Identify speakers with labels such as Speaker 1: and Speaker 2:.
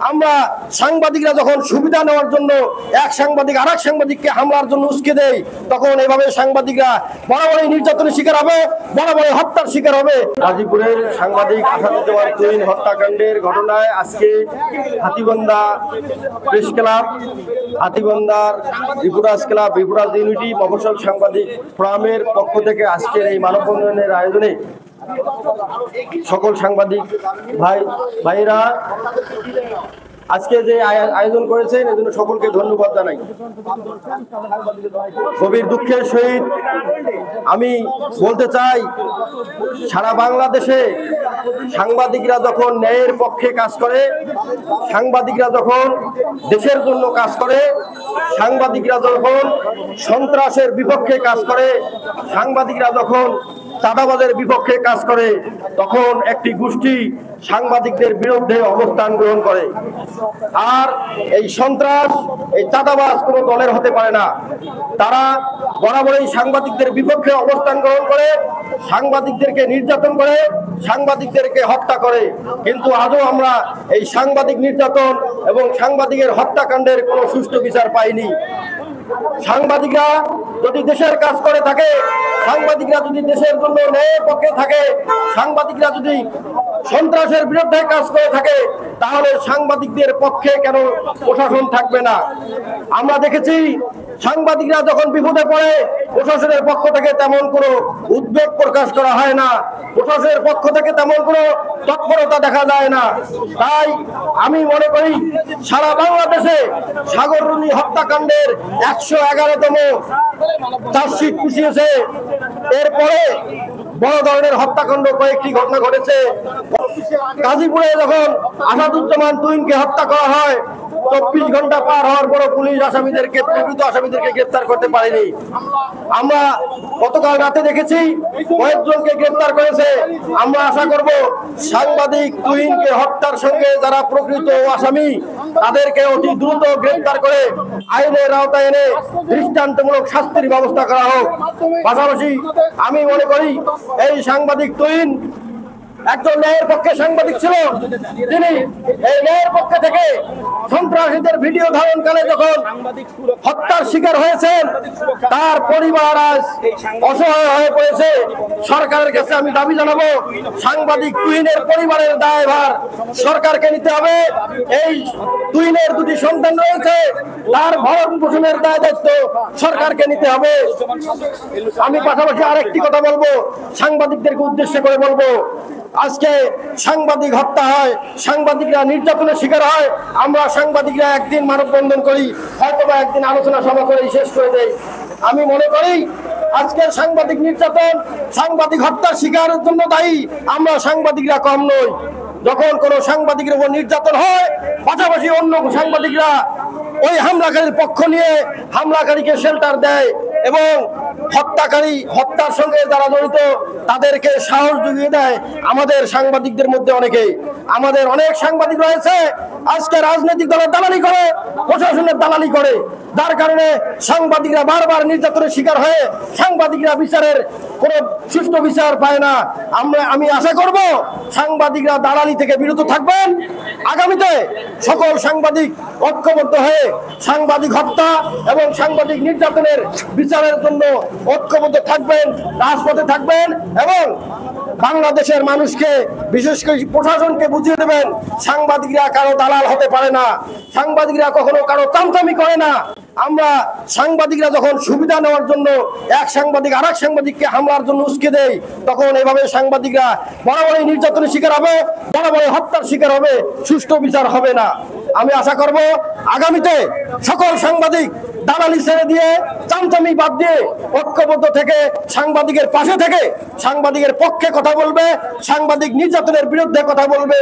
Speaker 1: আমরা সাংবাদিকরা যখন সুবিধা নেওয়ার জন্য এক সাংবাদিক আরেক সাংবাদিককে হামলার জন্য উস্কে দেয়, তখন এভাবে সাংবাদিকরা বরাবরই নির্যাতনের শিকার হবে, বরাবরই হত্যার শিকার হবে। গাজীপুরের সাংবাদিক আসাদুজ্জামান তুহিন হত্যাকাণ্ডের ঘটনায় আজকে হাতীবান্ধা প্রেস ক্লাব, হাতীবান্ধার রিপোর্টার্স ক্লাব, রিপোর্টার্স ইউনিটি, মফস্বল সাংবাদিক ফোরামের পক্ষ থেকে আজকের এই মানববন্ধনের আয়োজনে সকল সাংবাদিক ভাইরা আজকে যে আয়োজন করেছেন এজন্য সকলকে ধন্যবাদ জানাই। গভীর দুঃখের সহিত আমি বলতে চাই, সারা বাংলাদেশে সাংবাদিকরা যখন ন্যায়ের পক্ষে কাজ করে, সাংবাদিকরা যখন দেশের জন্য কাজ করে, সাংবাদিকরা যখন সন্ত্রাসের বিপক্ষে কাজ করে, সাংবাদিকরা যখন চাঁদাবাজের বিপক্ষে কাজ করে, তখন একটি গোষ্ঠী সাংবাদিকদের বিরুদ্ধে অবস্থান গ্রহণ করে। আর এই সন্ত্রাস, এই চাঁদাবাজ কোনো দলের হতে পারে না। তারা বরাবরই সাংবাদিকদের বিপক্ষে অবস্থান গ্রহণ করে, সাংবাদিকদেরকে নির্যাতন করে, সাংবাদিকদেরকে হত্যা করে। কিন্তু আজও আমরা এই সাংবাদিক নির্যাতন এবং সাংবাদিকের হত্যাকাণ্ডের কোনো সুষ্ঠু বিচার পাইনি। সাংবাদিকরা যদি দেশের কাজ করে থাকে, সাংবাদিকরা যদি দেশের জন্য ন্যায়ের পক্ষে থাকে, সাংবাদিকরা যদি সন্ত্রাসের বিরুদ্ধে কাজ করে থাকে, তাহলে সাংবাদিকদের পক্ষে কেন প্রশাসন থাকবে না? আমরা দেখেছি সাংবাদিকরা যখন বিপদে পড়ে প্রশাসনের পক্ষ থেকে তেমন কোনো উদ্বেগ প্রকাশ করা হয় না, প্রশাসনের পক্ষ থেকে তেমন কোনো তৎপরতা দেখা যায় না। তাই আমি মনে করি সারা বাংলাদেশে সাগররুনি হত্যাকাণ্ডের 111তম চার্জশিট পুষিয়েছে। এরপরে বড় ধরনের হত্যাকাণ্ড কয়েকটি ঘটনা ঘটেছে। গাজীপুরে যখন আসাদুজ্জামান তুহিনকে হত্যা করা হয়, 24 ঘন্টা পার হওয়ার পর পুলিশ প্রকৃত আসামিদেরকে গ্রেফতার করতে পারেনি। আমরা গতকাল রাতে দেখেছি কয়েকজনকে গ্রেফতার করেছে। আমরা আশা করব সাংবাদিক তুহিনকে হত্যার সঙ্গে যারা প্রকৃত আসামি, তাদেরকে অতি দ্রুত গ্রেফতার করে আইনের আওতায় এনে দৃষ্টান্তমূলক শাস্তির ব্যবস্থা করা হোক। পাশাপাশি আমি মনে করি এই সাংবাদিক তুহিন একজন ন্যায়ের পক্ষে সাংবাদিক ছিল। তিনি এই ন্যায়ের পক্ষে থেকে সন্ত্রাসীদের ভিডিও ধারণকালে যখন হত্যার শিকার হয়েছেন, তার পরিবার আজ অসহায় হয়ে পড়েছে। সরকারের কাছে আমি দাবি জানাবো, সাংবাদিক তুহিনের পরিবারের দায়ভার সরকারকে নিতে হবে। এই তুহিনের দুটি সন্তান রয়েছে, তার ভরণ পোষণের দায় দায়িত্ব সরকারকে নিতে হবে। আমি পাশাপাশি আরেকটি কথা বলবো, সাংবাদিকদেরকে উদ্দেশ্য করে বলবো, আজকে সাংবাদিক হত্যা হয়, সাংবাদিকরা নির্যাতনের শিকার হয়। আমরা সাংবাদিকরা একদিন মানববন্ধন করি, হয়তোবা একদিন আলোচনা সভা করে শেষ করে দেই। আমি মনে করি আজকের সাংবাদিক নির্যাতন, সাংবাদিক হত্যার শিকারের জন্য দায়ী আমরা সাংবাদিকরা কম নই। যখন কোনো সাংবাদিকের উপর নির্যাতন হয়, পাশাপাশি অন্য সাংবাদিকরা ওই হামলাকারীর পক্ষ নিয়ে হামলাকারীকে শেল্টার দেয় এবং হত্যার সঙ্গে যারা জড়িত তাদেরকে সাহস জুগিয়ে দেয়। আমাদের সাংবাদিকদের মধ্যে আমাদের অনেক সাংবাদিক রয়েছে আজকে রাজনৈতিক দলের দালালি করে, প্রশাসনের দালালি করে, যার কারণে সাংবাদিকরা বারবার নির্যাতনের শিকার হয়ে সাংবাদিকরা বিচারের কোনো সুষ্ঠু বিচার পায় না। আমি আশা করব সাংবাদিকরা দালালি থেকে বিরত থাকবেন। আগামীতে সকল সাংবাদিক ঐক্যবদ্ধ হয়ে সাংবাদিক হত্যা এবং সাংবাদিক নির্যাতনের বিচারের জন্য ঐক্যবদ্ধ থাকবেন, রাজপথে থাকবেন এবং বাংলাদেশের মানুষকে, বিশেষ করে প্রশাসনকে বুঝিয়ে দেবেন সাংবাদিকরা কারো দালাল হতে পারে না, সাংবাদিকরা কখনো কারো চামচামি করে না। আমরা সাংবাদিকরা যখন সুবিধা নেওয়ার জন্য এক সাংবাদিক আরেক সাংবাদিককে হামলার জন্য উস্কে দেয়, তখন এভাবে সাংবাদিকরা বরাবরই নির্যাতনের শিকার হবে, বরাবরই হত্যার শিকার হবে, সুষ্ঠু বিচার হবে না। আমি আশা করব আগামীতে সকল সাংবাদিক দালালি ছেড়ে দিয়ে, চামচামি বাদ দিয়ে ঐক্যবদ্ধ থেকে সাংবাদিকের পাশে থেকে সাংবাদিকের পক্ষে কথা বলবে, সাংবাদিক নির্যাতনের বিরুদ্ধে কথা বলবে।